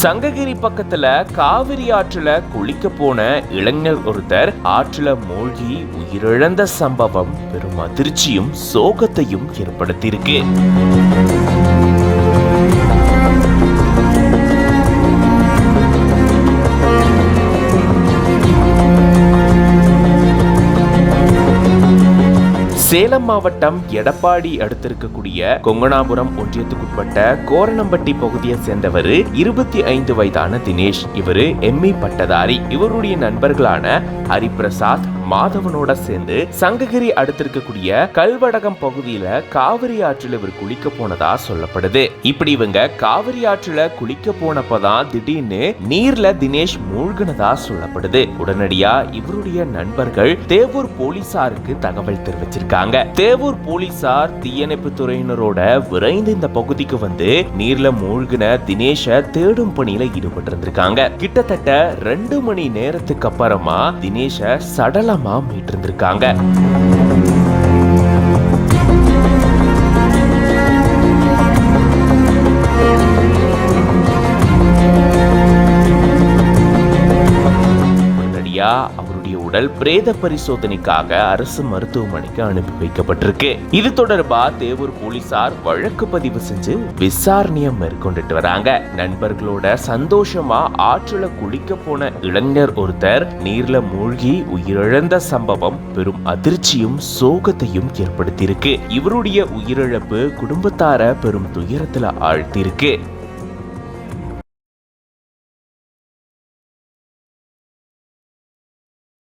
சங்ககிரி பக்கத்துல காவிரி ஆற்றுல குளிக்க போன இளைஞர் ஒருத்தர் ஆற்றுல மூழ்கி உயிரிழந்த சம்பவம் பெரும் அதிர்ச்சியும் சோகத்தையும் ஏற்படுத்தியிருக்கு. சேலம் மாவட்டம் எடப்பாடி அடுத்திருக்கக்கூடிய கொங்கணாபுரம் ஒன்றியத்துக்குட்பட்ட கோரணம்பட்டி பகுதியை சேர்ந்தவர் 25 வயதான தினேஷ். இவரு எம்இ பட்டதாரி. இவருடைய நண்பர்களான ஹரிபிரசாத், மாதவனோட சேர்ந்து சங்ககிரி அடுத்திருக்கக்கூடிய கல்வடகம் பகுதியில காவிரி ஆற்றுல இவர் குளிக்க போனதா சொல்லப்படுது. இப்படி இவங்க காவிரி ஆற்றுல குளிக்க போனப்பதான் திடீர்னு நீர்ல தினேஷ் மூழ்கினதா சொல்லப்படுது. உடனடியா இவருடைய நண்பர்கள் தேவூர் போலீசாருக்கு தகவல் தெரிவிச்சிருக்காங்க. தேவூர் போலீசார் தீயணைப்பு துறையினரோட விரைந்து இந்த பகுதிக்கு வந்து நீர்ல மூழ்கின தினேஷ தேடும் பணியில ஈடுபட்டு இருந்திருக்காங்க. கிட்டத்தட்ட 2 மணி நேரத்துக்கு அப்புறமா தினேஷ சடலமா மீட்டிருந்திருக்காங்க. அவருடைய உடல் பிரேத பரிசோதனைக்காக அரசு மருத்துவமனைக்கு அனுப்பி வைக்கப்பட்டிருக்கு. இது தொடர்பா தேவூர் போலீசார் வழக்கு பதிவு செஞ்சு விசாரணையை மேற்கொண்டுட்டு வராங்க. நண்பர்களோட சந்தோஷமா ஆற்றுல குளிக்க போன இளைஞர் ஒருத்தர் நீர்ல மூழ்கி உயிரிழந்த சம்பவம் பெரும் அதிர்ச்சியும் சோகத்தையும் ஏற்படுத்தியிருக்கு. இவருடைய உயிரிழப்பு குடும்பத்தார பெரும் துயரத்துல ஆழ்த்தியிருக்கு.